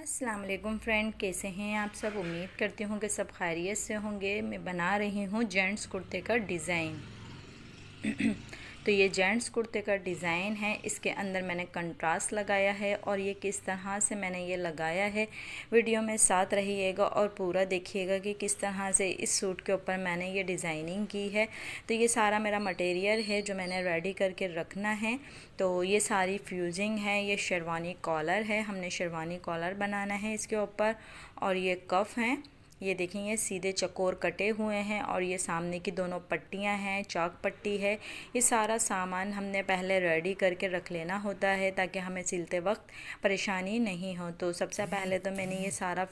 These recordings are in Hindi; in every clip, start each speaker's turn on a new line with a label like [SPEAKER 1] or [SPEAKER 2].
[SPEAKER 1] अस्सलाम वालेकुम फ्रेंड, कैसे हैं आप सब। उम्मीद करती हूँ कि सब खैरियत से होंगे। मैं बना रही हूँ जेंट्स कुर्ते का डिज़ाइन। तो ये जेंट्स कुर्ते का डिज़ाइन है। इसके अंदर मैंने कंट्रास्ट लगाया है और ये किस तरह से मैंने ये लगाया है, वीडियो में साथ रहिएगा और पूरा देखिएगा कि किस तरह से इस सूट के ऊपर मैंने ये डिज़ाइनिंग की है। तो ये सारा मेरा मटेरियल है जो मैंने रेडी करके रखना है। तो ये सारी फ्यूजिंग है। ये शेरवानी कॉलर है, हमने शेरवानी कॉलर बनाना है इसके ऊपर। और ये कफ़ हैं, ये देखें ये सीधे चकोर कटे हुए हैं। और ये सामने की दोनों पट्टियां हैं, चाक पट्टी है। ये सारा सामान हमने पहले रेडी करके रख लेना होता है ताकि हमें सिलते वक्त परेशानी नहीं हो। तो सबसे पहले तो मैंने ये सारा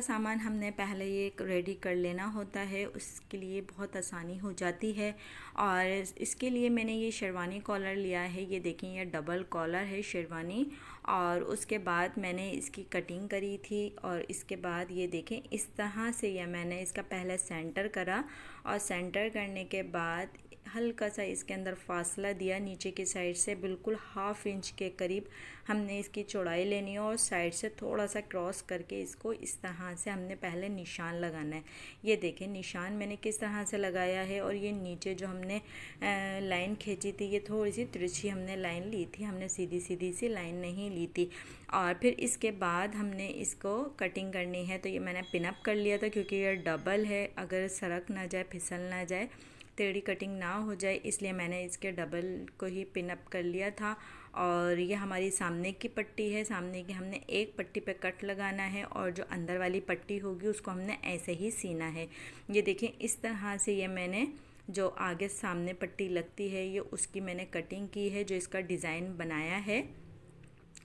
[SPEAKER 1] सामान हमने पहले ये रेडी कर लेना होता है, उसके लिए बहुत आसानी हो जाती है। और इसके लिए मैंने ये शेरवानी कॉलर लिया है। ये देखें ये डबल कॉलर है शेरवानी। और उसके बाद मैंने इसकी कटिंग करी थी। और इसके बाद ये देखें इस तरह से ये मैंने इसका पहले सेंटर करा। और सेंटर करने के बाद हल्का सा इसके अंदर फासला दिया, नीचे की साइड से बिल्कुल हाफ इंच के करीब हमने इसकी चौड़ाई लेनी है। और साइड से थोड़ा सा क्रॉस करके इसको इस तरह से हमने पहले निशान लगाना है। ये देखें निशान मैंने किस तरह से लगाया है। और ये नीचे जो हमने लाइन खींची थी, ये थोड़ी सी तिरछी हमने लाइन ली थी, हमने सीधी सीधी सी लाइन नहीं ली थी। और फिर इसके बाद हमने इसको कटिंग करनी है। तो ये मैंने पिनअप कर लिया था क्योंकि ये डबल है, अगर सरक ना जाए, फिसल ना जाए, टेढ़ी कटिंग ना हो जाए, इसलिए मैंने इसके डबल को ही पिनअप कर लिया था। और ये हमारी सामने की पट्टी है। सामने की हमने एक पट्टी पे कट लगाना है और जो अंदर वाली पट्टी होगी उसको हमने ऐसे ही सीना है। ये देखें इस तरह से ये मैंने जो आगे सामने पट्टी लगती है ये उसकी मैंने कटिंग की है। जो इसका डिज़ाइन बनाया है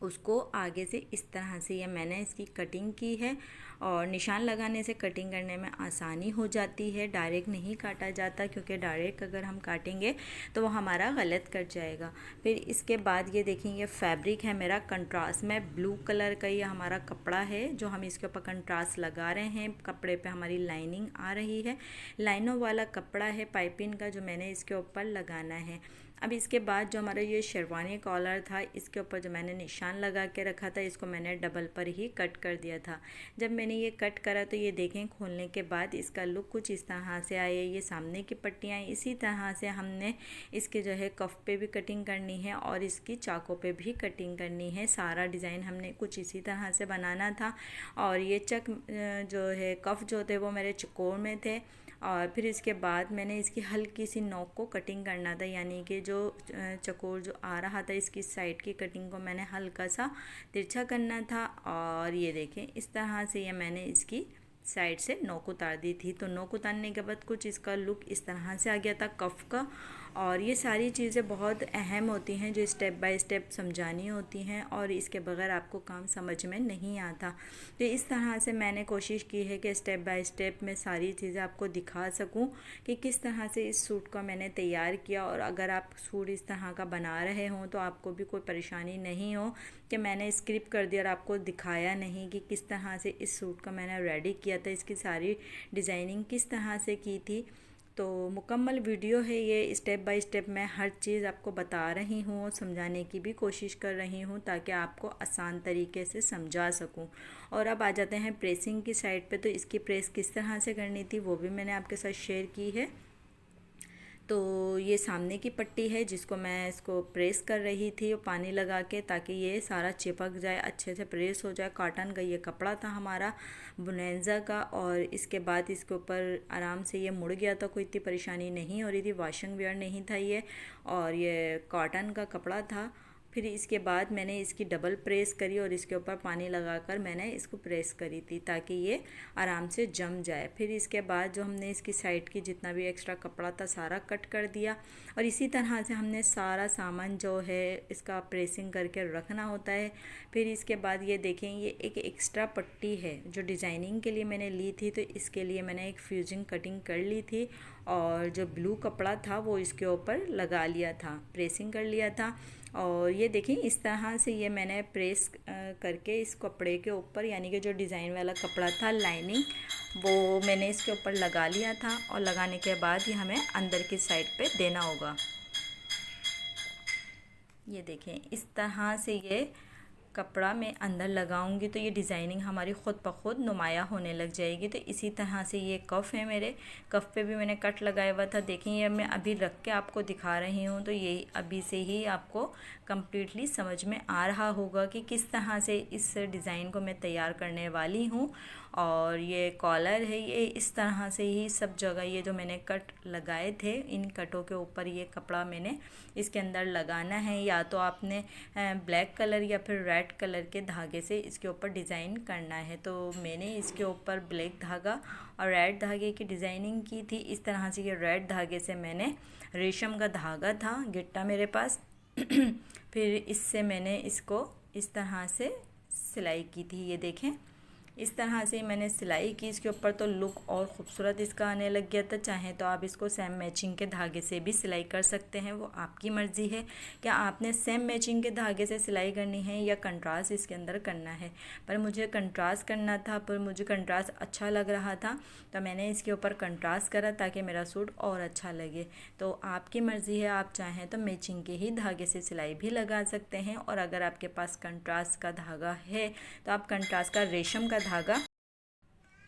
[SPEAKER 1] उसको आगे से इस तरह से ये मैंने इसकी कटिंग की है। और निशान लगाने से कटिंग करने में आसानी हो जाती है, डायरेक्ट नहीं काटा जाता, क्योंकि डायरेक्ट अगर हम काटेंगे तो वो हमारा गलत कट जाएगा। फिर इसके बाद ये देखेंगे फैब्रिक है मेरा कंट्रास्ट में ब्लू कलर का, ये हमारा कपड़ा है जो हम इसके ऊपर कंट्रास्ट लगा रहे हैं। कपड़े पे हमारी लाइनिंग आ रही है, लाइनों वाला कपड़ा है पाइपिंग का जो मैंने इसके ऊपर लगाना है। अब इसके बाद जो हमारा ये शेरवानी कॉलर था, इसके ऊपर जो मैंने निशान लगा के रखा था, इसको मैंने डबल पर ही कट कर दिया था। जब मैंने ये कट करा तो ये देखें खोलने के बाद इसका लुक कुछ इस तरह से आया। ये सामने की पट्टियाँ इसी तरह से हमने इसके जो है कफ पे भी कटिंग करनी है और इसकी चाकों पे भी कटिंग करनी है। सारा डिज़ाइन हमने कुछ इसी तरह से बनाना था। और ये जो है कफ जो थे वो मेरे चकोर में थे। और फिर इसके बाद मैंने इसकी हल्की सी नोक को कटिंग करना था, यानी कि जो चकोर जो आ रहा था इसकी साइड की कटिंग को मैंने हल्का सा तिरछा करना था। और ये देखें इस तरह से ये मैंने इसकी साइड से नोक उतार दी थी। तो नोक उतारने के बाद कुछ इसका लुक इस तरह से आ गया था कफ का। और ये सारी चीज़ें बहुत अहम होती हैं जो स्टेप बाय स्टेप समझानी होती हैं, और इसके बगैर आपको काम समझ में नहीं आता। तो इस तरह से मैंने कोशिश की है कि स्टेप बाय स्टेप मैं सारी चीज़ें आपको दिखा सकूं कि किस तरह से इस सूट का मैंने तैयार किया। और अगर आप सूट इस तरह का बना रहे हों तो आपको भी कोई परेशानी नहीं हो कि मैंने स्किप कर दिया और आपको दिखाया नहीं कि किस तरह से इस सूट का मैंने रेडी किया था, इसकी सारी डिज़ाइनिंग किस तरह से की थी। तो मुकम्मल वीडियो है ये, स्टेप बाय स्टेप मैं हर चीज़ आपको बता रही हूँ, समझाने की भी कोशिश कर रही हूँ ताकि आपको आसान तरीके से समझा सकूँ। और अब आ जाते हैं प्रेसिंग की साइड पे। तो इसकी प्रेस किस तरह से करनी थी वो भी मैंने आपके साथ शेयर की है। तो ये सामने की पट्टी है जिसको मैं इसको प्रेस कर रही थी पानी लगा के, ताकि ये सारा चिपक जाए, अच्छे से प्रेस हो जाए। कॉटन का ये कपड़ा था हमारा बुनेंजा का। और इसके बाद इसके ऊपर आराम से ये मुड़ गया था, कोई इतनी परेशानी नहीं हो रही थी, वॉशिंग वेयर नहीं था ये, और ये कॉटन का कपड़ा था। फिर इसके बाद मैंने इसकी डबल प्रेस करी और इसके ऊपर पानी लगाकर मैंने इसको प्रेस करी थी ताकि ये आराम से जम जाए। फिर इसके बाद जो हमने इसकी साइड की जितना भी एक्स्ट्रा कपड़ा था सारा कट कर दिया। और इसी तरह से हमने सारा सामान जो है इसका प्रेसिंग करके रखना होता है। फिर इसके बाद ये देखें ये एक एक्स्ट्रा पट्टी है जो डिज़ाइनिंग के लिए मैंने ली थी, तो इसके लिए मैंने एक फ्यूजिंग कटिंग कर ली थी और जो ब्लू कपड़ा था वो इसके ऊपर लगा लिया था, प्रेसिंग कर लिया था। और ये देखें इस तरह से ये मैंने प्रेस करके इस कपड़े के ऊपर, यानी कि जो डिज़ाइन वाला कपड़ा था लाइनिंग, वो मैंने इसके ऊपर लगा लिया था। और लगाने के बाद ये हमें अंदर की साइड पे देना होगा। ये देखें, इस तरह से ये कपड़ा मैं अंदर लगाऊंगी तो ये डिज़ाइनिंग हमारी ख़ुद ब खुद नुमाया होने लग जाएगी। तो इसी तरह से ये कफ़ है, मेरे कफ़ पे भी मैंने कट लगाया हुआ था। देखें, ये मैं अभी रख के आपको दिखा रही हूँ, तो ये अभी से ही आपको कम्प्लीटली समझ में आ रहा होगा कि किस तरह से इस डिज़ाइन को मैं तैयार करने वाली हूँ। और ये कॉलर है, ये इस तरह से ही सब जगह ये जो मैंने कट लगाए थे, इन कटों के ऊपर ये कपड़ा मैंने इसके अंदर लगाना है। या तो आपने ब्लैक कलर या फिर रेड कलर के धागे से इसके ऊपर डिज़ाइन करना है। तो मैंने इसके ऊपर ब्लैक धागा और रेड धागे की डिज़ाइनिंग की थी। इस तरह से ये रेड धागे से मैंने, रेशम का धागा था गिट्टा मेरे पास फिर इससे मैंने इसको इस तरह से सिलाई की थी। ये देखें, इस तरह से मैंने सिलाई की इसके ऊपर, तो लुक और ख़ूबसूरत इसका आने लग गया था। चाहे तो आप इसको सेम मैचिंग के धागे से भी सिलाई कर सकते हैं, वो आपकी मर्ज़ी है कि आपने सेम मैचिंग के धागे से सिलाई करनी है या कंट्रास्ट इसके अंदर करना है। पर मुझे कंट्रास्ट करना था, पर मुझे कंट्रास्ट अच्छा लग रहा था, तो मैंने इसके ऊपर कंट्रास्ट करा ताकि मेरा सूट और अच्छा लगे। तो आपकी मर्ज़ी है, आप चाहें तो मैचिंग के ही धागे से सिलाई भी लगा सकते हैं। और अगर आपके पास कंट्रास्ट का धागा है तो आप कंट्रास्ट का रेशम का धागा,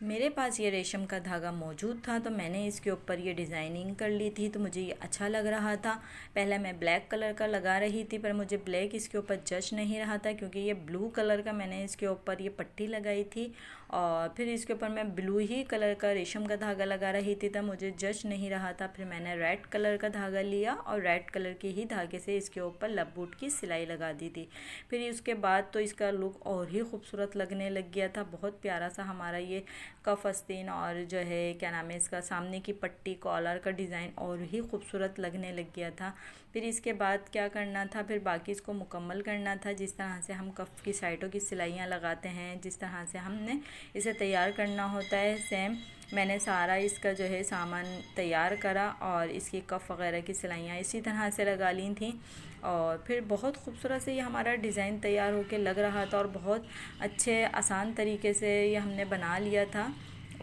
[SPEAKER 1] मेरे पास ये रेशम का धागा मौजूद था, तो मैंने इसके ऊपर ये डिज़ाइनिंग कर ली थी। तो मुझे ये अच्छा लग रहा था। पहले मैं ब्लैक कलर का लगा रही थी, पर मुझे ब्लैक इसके ऊपर जच नहीं रहा था, क्योंकि ये ब्लू कलर का मैंने इसके ऊपर ये पट्टी लगाई थी। और फिर इसके ऊपर मैं ब्लू ही कलर का रेशम का धागा लगा रही थी, तब मुझे जच नहीं रहा था। फिर मैंने रेड कलर का धागा लिया और रेड कलर के ही धागे से इसके ऊपर लब बूट की सिलाई लगा दी थी। फिर उसके बाद तो इसका लुक और ही खूबसूरत लगने लग गया था। बहुत प्यारा सा हमारा ये कफ आस्तीन और जो है क्या नाम है इसका, सामने की पट्टी कॉलर का डिज़ाइन और ही खूबसूरत लगने लग गया था। फिर इसके बाद क्या करना था, फिर बाकी इसको मुकम्मल करना था। जिस तरह से हम कफ़ की साइडों की सिलाइयाँ लगाते हैं, जिस तरह से हमने इसे तैयार करना होता है, सेम मैंने सारा इसका जो है सामान तैयार करा और इसकी कफ़ वगैरह की सिलाइयाँ इसी तरह से लगा ली थी। और फिर बहुत खूबसूरत से ये हमारा डिज़ाइन तैयार होके लग रहा था और बहुत अच्छे आसान तरीके से ये हमने बना लिया था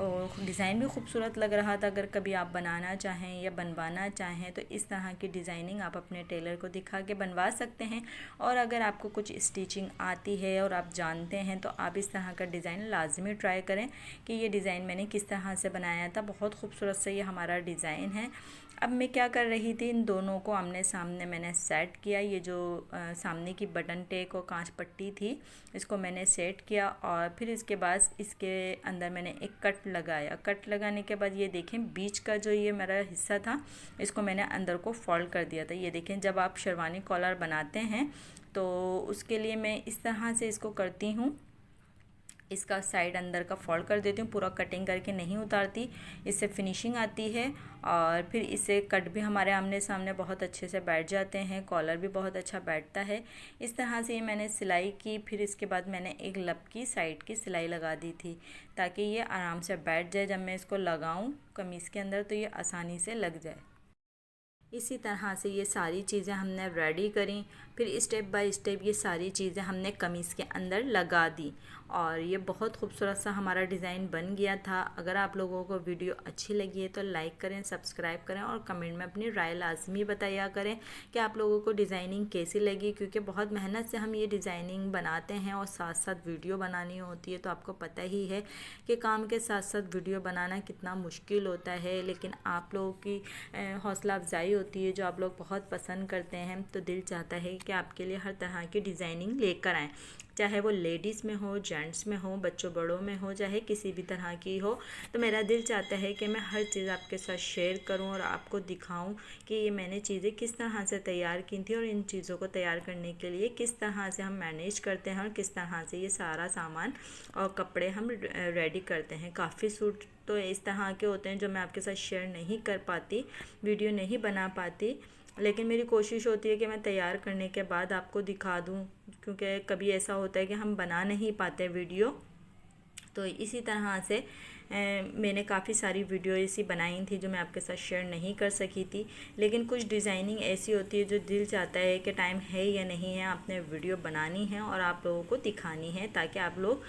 [SPEAKER 1] और डिज़ाइन भी खूबसूरत लग रहा था। अगर कभी आप बनाना चाहें या बनवाना चाहें तो इस तरह की डिज़ाइनिंग आप अपने टेलर को दिखा के बनवा सकते हैं। और अगर आपको कुछ स्टिचिंग आती है और आप जानते हैं तो आप इस तरह का डिज़ाइन लाजमी ट्राई करें कि ये डिज़ाइन मैंने किस तरह से बनाया था। बहुत खूबसूरत से ये हमारा डिज़ाइन है। अब मैं क्या कर रही थी, इन दोनों को आमने सामने मैंने सेट किया। ये जो सामने की बटन टेक और कांच पट्टी थी, इसको मैंने सेट किया और फिर इसके बाद इसके अंदर मैंने एक कट लगाया। कट लगाने के बाद ये देखें, बीच का जो ये मेरा हिस्सा था, इसको मैंने अंदर को फोल्ड कर दिया था। ये देखें, जब आप शेरवानी कॉलर बनाते हैं तो उसके लिए मैं इस तरह से इसको करती हूँ, इसका साइड अंदर का फोल्ड कर देती हूँ, पूरा कटिंग करके नहीं उतारती, इससे फिनिशिंग आती है। और फिर इससे कट भी हमारे आमने सामने बहुत अच्छे से बैठ जाते हैं, कॉलर भी बहुत अच्छा बैठता है। इस तरह से मैंने सिलाई की। फिर इसके बाद मैंने एक लब की साइड की सिलाई लगा दी थी ताकि ये आराम से बैठ जाए। जब मैं इसको लगाऊँ कमीज़ के अंदर तो ये आसानी से लग जाए। इसी तरह से ये सारी चीज़ें हमने रेडी करी। फिर स्टेप बाय स्टेप ये सारी चीज़ें हमने कमीज़ के अंदर लगा दी और ये बहुत खूबसूरत सा हमारा डिज़ाइन बन गया था। अगर आप लोगों को वीडियो अच्छी लगी है तो लाइक करें, सब्सक्राइब करें और कमेंट में अपनी राय लाजमी बताया करें कि आप लोगों को डिज़ाइनिंग कैसी लगी, क्योंकि बहुत मेहनत से हम ये डिज़ाइनिंग बनाते हैं और साथ साथ वीडियो बनानी होती है। तो आपको पता ही है कि काम के साथ साथ वीडियो बनाना कितना मुश्किल होता है, लेकिन आप लोगों की हौसला अफजाई होती है जो आप लोग बहुत पसंद करते हैं। तो दिल चाहता है कि आपके लिए हर तरह की डिज़ाइनिंग लेकर आएँ, चाहे वो लेडीज़ में हो, जेंट्स में हो, बच्चों बड़ों में हो, चाहे किसी भी तरह की हो। तो मेरा दिल चाहता है कि मैं हर चीज़ आपके साथ शेयर करूं और आपको दिखाऊं कि ये मैंने चीज़ें किस तरह से तैयार की थी और इन चीज़ों को तैयार करने के लिए किस तरह से हम मैनेज करते हैं और किस तरह से ये सारा सामान और कपड़े हम रेडी करते हैं। काफ़ी सूट तो इस तरह के होते हैं जो मैं आपके साथ शेयर नहीं कर पाती, वीडियो नहीं बना पाती, लेकिन मेरी कोशिश होती है कि मैं तैयार करने के बाद आपको दिखा दूं, क्योंकि कभी ऐसा होता है कि हम बना नहीं पाते वीडियो। तो इसी तरह से मैंने काफ़ी सारी वीडियो ऐसी बनाई थी जो मैं आपके साथ शेयर नहीं कर सकी थी, लेकिन कुछ डिज़ाइनिंग ऐसी होती है जो दिल चाहता है कि टाइम है या नहीं है, आपने वीडियो बनानी है और आप लोगों को दिखानी है ताकि आप लोग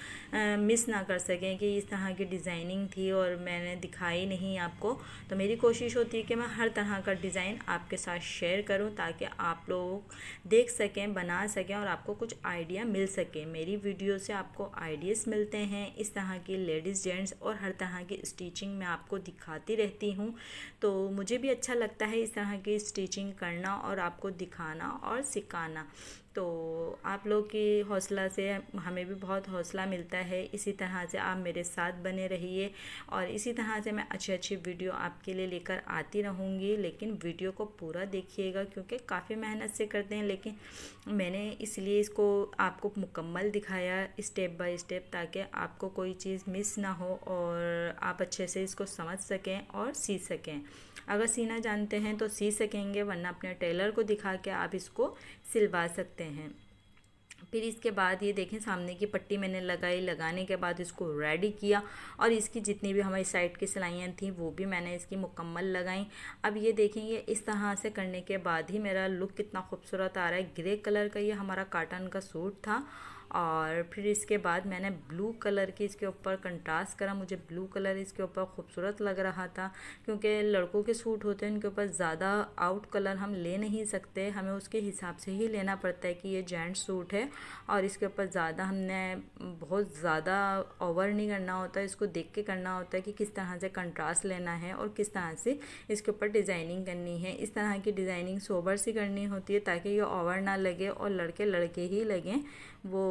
[SPEAKER 1] मिस ना कर सकें कि इस तरह की डिज़ाइनिंग थी और मैंने दिखाई नहीं आपको। तो मेरी कोशिश होती है कि मैं हर तरह का डिज़ाइन आपके साथ शेयर करूं ताकि आप लोग देख सकें, बना सकें और आपको कुछ आइडिया मिल सके। मेरी वीडियो से आपको आइडियाज़ मिलते हैं, इस तरह की लेडीज़ जेंट्स और हर तरह की स्टिचिंग मैं आपको दिखाती रहती हूँ। तो मुझे भी अच्छा लगता है इस तरह की स्टिचिंग करना और आपको दिखाना और सिखाना। तो आप लोग की हौसला से हमें भी बहुत हौसला मिलता है। इसी तरह से आप मेरे साथ बने रहिए और इसी तरह से मैं अच्छी अच्छी वीडियो आपके लिए लेकर आती रहूँगी। लेकिन वीडियो को पूरा देखिएगा क्योंकि काफ़ी मेहनत से करते हैं, लेकिन मैंने इसलिए इसको आपको मुकम्मल दिखाया स्टेप बाय स्टेप ताकि आपको कोई चीज़ मिस ना हो और आप अच्छे से इसको समझ सकें और सी सकें। अगर सीना जानते हैं तो सी सकेंगे, वरना अपने टेलर को दिखा के आप इसको सिलवा सकते हैं। फिर इसके बाद ये देखें सामने की पट्टी मैंने लगाई, लगाने के बाद इसको रेडी किया और इसकी जितनी भी हमारी साइड की सिलाइयाँ थी वो भी मैंने इसकी मुकम्मल लगाई। अब ये देखेंगे इस तरह से करने के बाद ही मेरा लुक कितना खूबसूरत आ रहा है। ग्रे कलर का ये हमारा कॉटन का सूट था और फिर इसके बाद मैंने ब्लू कलर की इसके ऊपर कंट्रास्ट करा। मुझे ब्लू कलर इसके ऊपर खूबसूरत लग रहा था क्योंकि लड़कों के सूट होते हैं उनके ऊपर ज़्यादा आउट कलर हम ले नहीं सकते, हमें उसके हिसाब से ही लेना पड़ता है कि ये जेंट्स सूट है और इसके ऊपर ज़्यादा हमने बहुत ज़्यादा ओवर नहीं करना होता, इसको देख के करना होता है कि किस तरह से कंट्रास्ट लेना है और किस तरह से इसके ऊपर डिज़ाइनिंग करनी है। इस तरह की डिज़ाइनिंग सोबर सी करनी होती है ताकि ये ओवर ना लगे और लड़के लड़के ही लगें, वो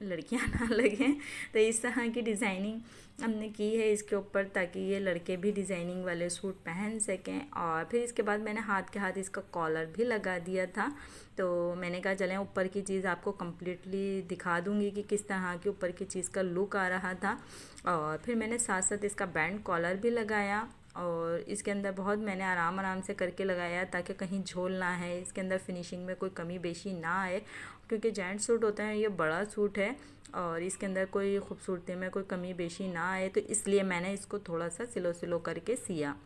[SPEAKER 1] लड़कियां ना लगें। तो इस तरह की डिज़ाइनिंग हमने की है इसके ऊपर ताकि ये लड़के भी डिज़ाइनिंग वाले सूट पहन सकें। और फिर इसके बाद मैंने हाथ के हाथ इसका कॉलर भी लगा दिया था। तो मैंने कहा चलें ऊपर की चीज़ आपको कम्प्लीटली दिखा दूँगी कि किस तरह की ऊपर की चीज़ का लुक आ रहा था। और फिर मैंने साथ साथ इसका बैंड कॉलर भी लगाया और इसके अंदर बहुत मैंने आराम आराम से करके लगाया ताकि कहीं झोल ना है, इसके अंदर फिनिशिंग में कोई कमी बेशी ना आए क्योंकि जेंट्स सूट होता है, ये बड़ा सूट है और इसके अंदर कोई खूबसूरती में कोई कमी बेशी ना आए, तो इसलिए मैंने इसको थोड़ा सा सिलो सिलो करके सिया।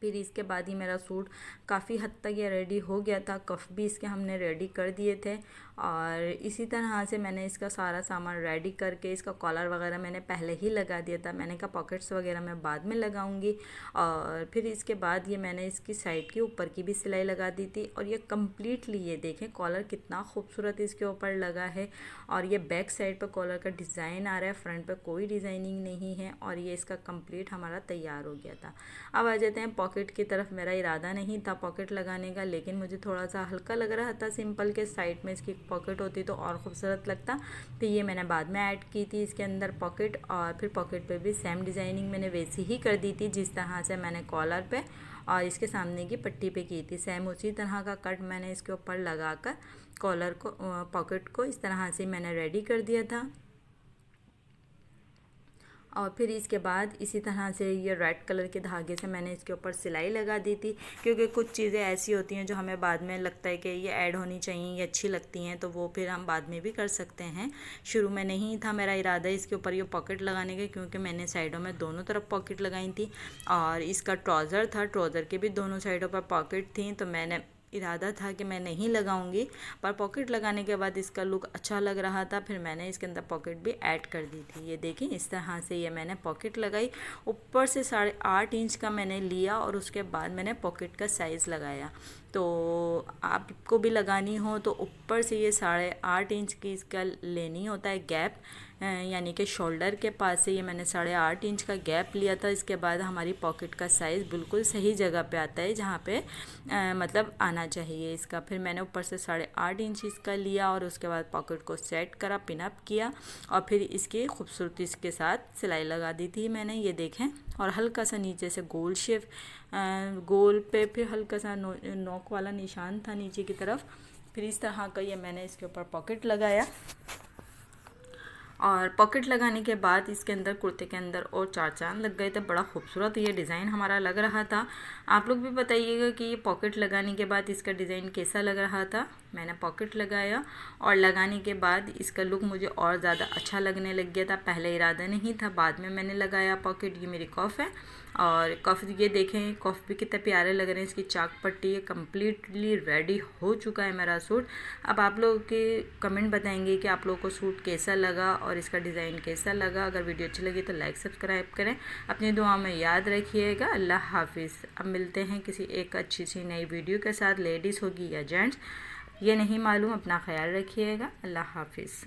[SPEAKER 1] फिर इसके बाद ही मेरा सूट काफ़ी हद तक ये रेडी हो गया था। कफ भी इसके हमने रेडी कर दिए थे और इसी तरह से मैंने इसका सारा सामान रेडी करके इसका कॉलर वगैरह मैंने पहले ही लगा दिया था। मैंने कहा पॉकेट्स वगैरह मैं बाद में लगाऊंगी। और फिर इसके बाद ये मैंने इसकी साइड के ऊपर की भी सिलाई लगा दी थी और ये कम्प्लीटली ये देखें कॉलर कितना खूबसूरत इसके ऊपर लगा है और ये बैक साइड पर कॉलर का डिज़ाइन आ रहा है, फ्रंट पर कोई डिज़ाइनिंग नहीं है और ये इसका कंप्लीट हमारा तैयार हो गया था। अब आ जाते हैं पॉकेट की तरफ। मेरा इरादा नहीं था पॉकेट लगाने का, लेकिन मुझे थोड़ा सा हल्का लग रहा था सिंपल के साइड में इसकी पॉकेट होती तो और ख़ूबसूरत लगता। तो ये मैंने बाद में ऐड की थी इसके अंदर पॉकेट और फिर पॉकेट पे भी सेम डिज़ाइनिंग मैंने वैसी ही कर दी थी जिस तरह से मैंने कॉलर पे और इसके सामने की पट्टी पे की थी। सेम उसी तरह का कट मैंने इसके ऊपर लगाकर कॉलर को पॉकेट को इस तरह से मैंने रेडी कर दिया था। और फिर इसके बाद इसी तरह से ये रेड कलर के धागे से मैंने इसके ऊपर सिलाई लगा दी थी क्योंकि कुछ चीज़ें ऐसी होती हैं जो हमें बाद में लगता है कि ये ऐड होनी चाहिए, ये अच्छी लगती हैं, तो वो फिर हम बाद में भी कर सकते हैं। शुरू में नहीं था मेरा इरादा इसके ऊपर ये पॉकेट लगाने का क्योंकि मैंने साइडों में दोनों तरफ पॉकेट लगाई थी और इसका ट्राउज़र था, ट्राउज़र के भी दोनों साइडों पर पॉकेट थी। तो मैंने इरादा था कि मैं नहीं लगाऊंगी, पर पॉकेट लगाने के बाद इसका लुक अच्छा लग रहा था, फिर मैंने इसके अंदर पॉकेट भी ऐड कर दी थी। ये देखें इस तरह से ये मैंने पॉकेट लगाई, ऊपर से 8.5 इंच का मैंने लिया और उसके बाद मैंने पॉकेट का साइज़ लगाया। तो आपको भी लगानी हो तो ऊपर से ये 8.5 इंच की इसका लेनी होता है गैप, यानी कि शोल्डर के पास से ये मैंने 8.5 इंच का गैप लिया था। इसके बाद हमारी पॉकेट का साइज़ बिल्कुल सही जगह पे आता है जहाँ पे मतलब आना चाहिए इसका। फिर मैंने ऊपर से 8.5 इंच इसका लिया और उसके बाद पॉकेट को सेट करा, पिन अप किया और फिर इसकी खूबसूरती के साथ सिलाई लगा दी थी मैंने, ये देखें। और हल्का सा नीचे से गोल शेप, गोल पे फिर हल्का सा नोक वाला निशान था नीचे की तरफ। फिर इस तरह का ये मैंने इसके ऊपर पॉकेट लगाया और पॉकेट लगाने के बाद इसके अंदर कुर्ते के अंदर और 4 चांद लग गए थे। बड़ा खूबसूरत ये डिज़ाइन हमारा लग रहा था। आप लोग भी बताइएगा कि ये पॉकेट लगाने के बाद इसका डिज़ाइन कैसा लग रहा था। मैंने पॉकेट लगाया और लगाने के बाद इसका लुक मुझे और ज़्यादा अच्छा लगने लग गया था। पहले इरादा नहीं था, बाद में मैंने लगाया पॉकेट। ये मेरी कफ है और कफ ये देखें, कफ भी कितने प्यारे लग रहे हैं। इसकी चाक पट्टी है, कम्प्लीटली रेडी हो चुका है मेरा सूट। अब आप लोग के कमेंट बताएंगे कि आप लोगों को सूट कैसा लगा और इसका डिज़ाइन कैसा लगा। अगर वीडियो अच्छी लगी तो लाइक सब्सक्राइब करें, अपनी दुआ में याद रखिएगा। अल्लाह हाफिज़। अब मिलते हैं किसी एक अच्छी सी नई वीडियो के साथ, लेडीज़ होगी या जेंट्स ये नहीं मालूम। अपना ख्याल रखिएगा। अल्लाह हाफिज़।